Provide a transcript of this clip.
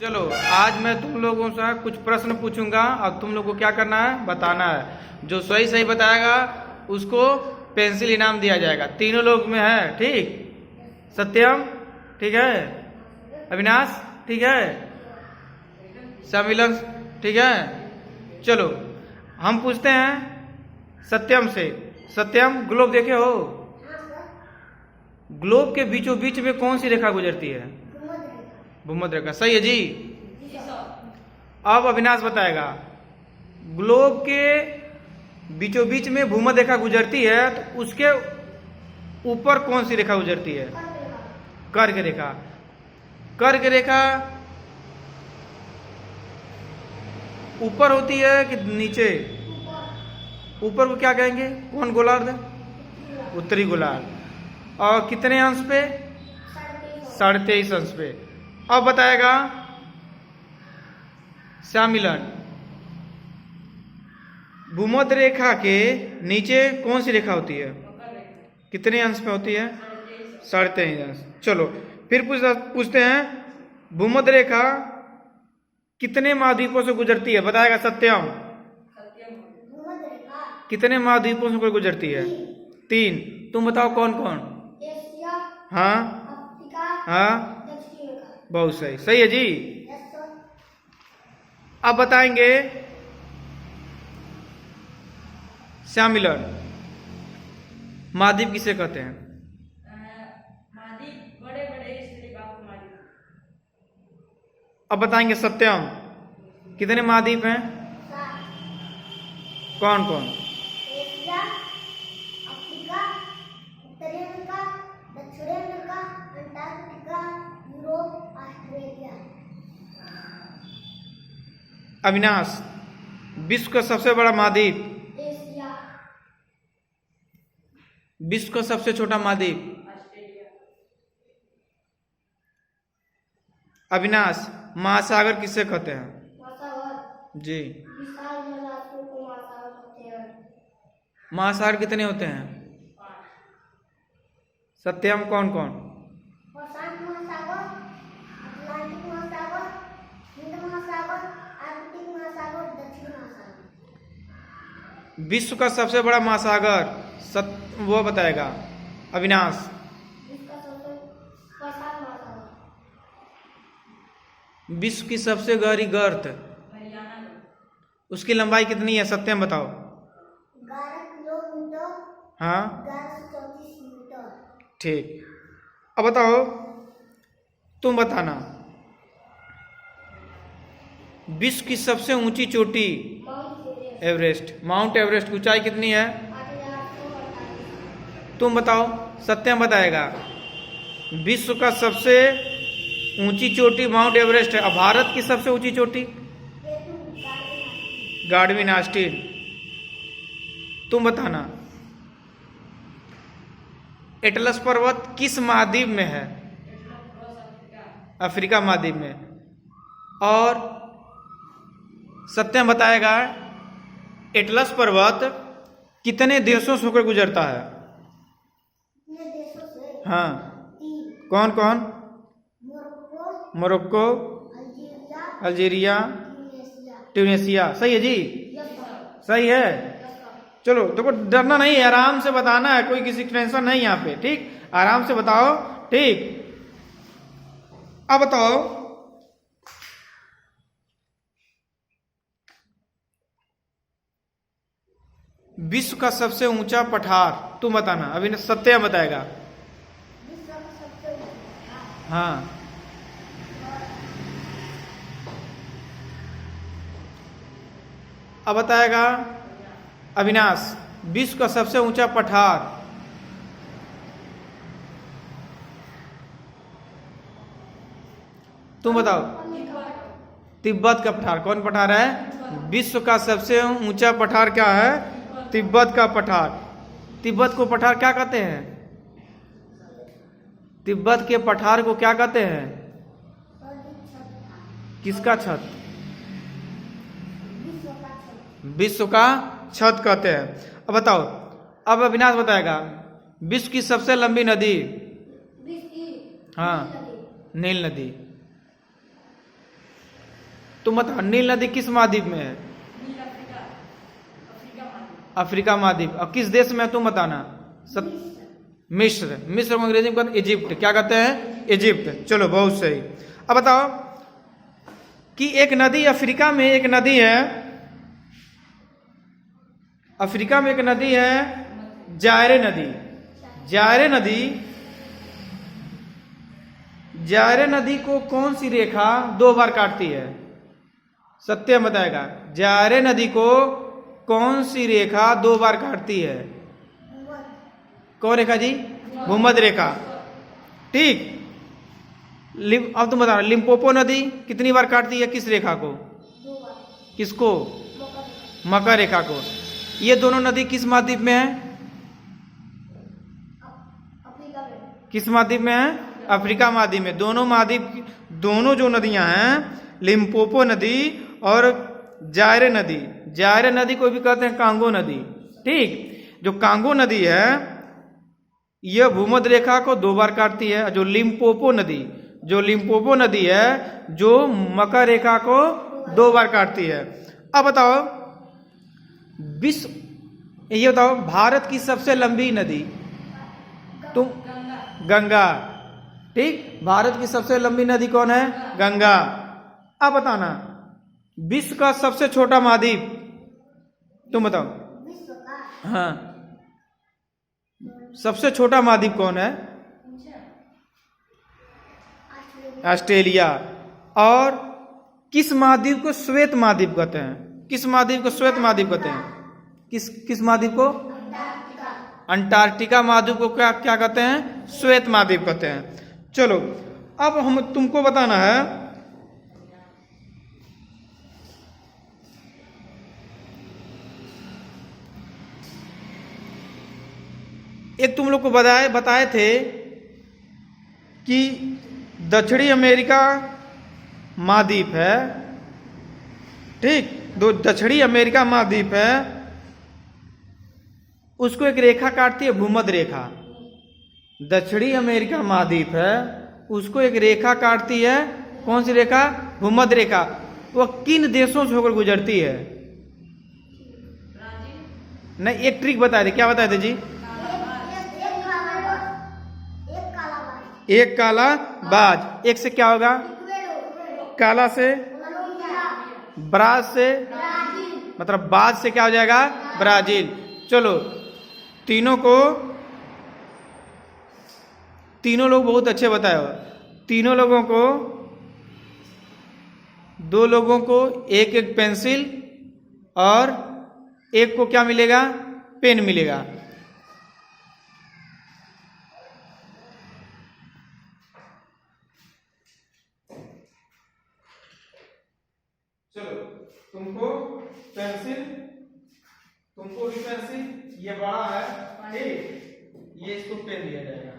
चलो आज मैं तुम लोगों से कुछ प्रश्न पूछूंगा और तुम लोग को क्या करना है, बताना है। जो सही सही बताएगा उसको पेंसिल इनाम दिया जाएगा। तीनों लोग में है, ठीक। सत्यम ठीक है, अविनाश ठीक है, सम्मिलन ठीक है। चलो हम पूछते हैं सत्यम से। सत्यम, ग्लोब देखे हो? ग्लोब के बीचों बीच में कौन सी रेखा गुजरती है? भूमध्य रेखा। सही है जी। अब अविनाश बताएगा ग्लोब के बीचों बीच में भूमध्य रेखा गुजरती है तो उसके ऊपर कौन सी रेखा गुजरती है? कर्क रेखा। कर्क रेखा ऊपर होती है कि नीचे? ऊपर को क्या कहेंगे? कौन गोलार्ध? उत्तरी गोलार्ध। और कितने अंश पे? 23.5 अंश पे। अब बताएगा सम्मिलन, भूमध्य रेखा के नीचे कौन सी रेखा होती है? कितने अंश पे होती है? 23.5 अंश। चलो फिर पूछते हैं भूमध्य रेखा कितने महाद्वीपों से गुजरती है? बताएगा सत्यम। कितने महाद्वीपों से गुजरती है? 3। तुम बताओ कौन कौन? एशिया, हाँ अफ्रीका, हाँ, दक्षिण अमेरिका। बहुत सही। सही है जी। अब बताएंगे सम्मिलन, महाद्वीप किसे कहते हैं? महाद्वीप बड़े बड़े इसलिए बाबू महाद्वीप। अब बताएंगे सत्यम, कितने महाद्वीप हैं? 7। कौन कौन? एशिया, अफ्रीका, उत्तरी अमेरिका, दक्षिणी America, Antarctica, Europe, Australia. Avinash, विश्व का सबसे बड़ा महाद्वीप? एशिया, विश्व का सबसे छोटा महाद्वीप? ऑस्ट्रेलिया। अविनाश, महासागर किसे कहते हैं? महासागर, जी। विशाल जलाशयों को महासागर कहते हैं। महासागर कितने होते हैं? 5। सत्यम, कौन कौन? प्रशांत महासागर, अटलांटिक महासागर, हिंद महासागर, आर्कटिक महासागर, दक्षिण महासागर। विश्व का सबसे बड़ा महासागर वो बताएगा अविनाश। जिसका सबसे प्रशांत महासागर। विश्व की सबसे गहरी गर्त, हरियाणा, उसकी लंबाई कितनी है? सत्यम बताओ। 11 किलोमीटर, हाँ 1134 मीटर। ठीक। अब बताओ, तुम बताना, विश्व की सबसे ऊंची चोटी? Mount Everest, Everest. Mount Everest की ऊंचाई कितनी है? 8,848। तुम बताओ। सत्यम बताएगा विश्व का सबसे ऊंची चोटी माउंट एवरेस्ट है। और भारत की सबसे ऊंची चोटी? Godwin Austin. तुम बताना एटलस पर्वत किस महाद्वीप में है? अफ्रीका महाद्वीप में। और सत्यम बताएगा एटलस पर्वत कितने देशों से होकर गुजरता है? कितने देशों से? हाँ 3। कौन कौन? Morocco, Morocco, Algeria, Algeria, Tunisia. Tunisia. सही है जी। Yes sir. सही है। Yes sir. चलो देखो, डरना नहीं है, आराम से बताना है, कोई किसी टेंशन नहीं यहाँ पे, ठीक। आराम से बताओ, ठीक। अब बताओ विश्व का सबसे ऊंचा पठार? तुम बताना। अभी सत्य बताएगा। विश्व का सबसे ऊंचा। हाँ अब बताएगा अविनाश विश्व का सबसे ऊंचा पठार? तुम बताओ। तिब्बत का पठार। कौन पठार है? विश्व का सबसे ऊंचा पठार क्या है? तिब्बत का पठार। तिब्बत को पठार क्या कहते हैं? तिब्बत के पठार को क्या कहते हैं? किसका छत? विश्व का छत कहते हैं। अब बताओ, अब अविनाश बताएगा विश्व की सबसे लंबी नदी? विश्व की हाँ नदी। नील नदी। तुम बताओ नील नदी किस महाद्वीप में है? अफ्रीका महाद्वीप। और किस देश में है तुम बताना? मिस्र। मिस्र को अंग्रेजी में कहते हैं इजिप्ट। क्या कहते हैं? इजिप्ट। चलो बहुत सही। अब बताओ कि एक नदी अफ्रीका में एक नदी है, अफ्रीका में एक नदी है जायरे नदी। जायरे नदी, जायरे नदी को कौन सी रेखा 2 बार काटती है? सत्यम बताएगा। जायरे नदी को कौन सी रेखा 2 बार काटती है? कौन रेखा जी? भूमध्य रेखा। ठीक। अब तुम बता, लिम्पोपो नदी कितनी बार काटती है किस रेखा को? 2 बार। किसको? मकर मकर रेखा। रेखा को। ये दोनों नदी किस महाद्वीप में है? अफ्रीका में। किस महाद्वीप में है? अफ्रीका महाद्वीप में। दोनों महाद्वीप, दोनों जो नदियां हैं, लिम्पोपो नदी और जायरे नदी। जायरे नदी को भी कहते हैं कांगो नदी। ठीक। जो कांगो नदी है यह भूमध्य रेखा को 2 बार काटती है। जो लिम्पोपो नदी, जो लिम्पोपो नदी है जो मकर रेखा को 2 बार काटती है। अब बताओ विश्व, ये बताओ भारत की सबसे लंबी नदी? तुम? गंगा। ठीक। भारत की सबसे लंबी नदी कौन है? गंगा। अब बताना विश्व का सबसे छोटा महाद्वीप तुम बताओ। विश्व का हाँ, सबसे छोटा महाद्वीप कौन है? ऑस्ट्रेलिया। और किस महाद्वीप को श्वेत महाद्वीप कहते हैं? किस महाद्वीप को श्वेत महाद्वीप कहते हैं? किस महाद्वीप को? अंटार्कटिका महाद्वीप को क्या क्या कहते हैं? श्वेत महाद्वीप कहते हैं। चलो अब हम तुमको बताना है एक तुम लोग को बताए थे कि दक्षिणी अमेरिका महाद्वीप है। ठीक। दक्षिणी अमेरिका महाद्वीप है, उसको एक रेखा काटती है भूमध्य रेखा। दक्षिणी अमेरिका महाद्वीप है, उसको एक रेखा काटती है। कौन सी रेखा? भूमध्य रेखा। वह किन देशों से होकर गुजरती है? नहीं, एक ट्रिक बताए थे। क्या बताए थे जी? एक काला बाज। एक से क्या होगा? काला से, ब्राज से, मतलब बाज से क्या हो जाएगा? ब्राजील। चलो तीनों लोग बहुत अच्छे बताए हो। तीनों लोगों को, 2 लोगों को एक एक पेंसिल और एक को क्या मिलेगा? पेन मिलेगा। चलो तुमको पेंसिल, तुमको भी पेंसिल, ये बड़ा है। ठीक। ये इसको पेन दिया जाएगा।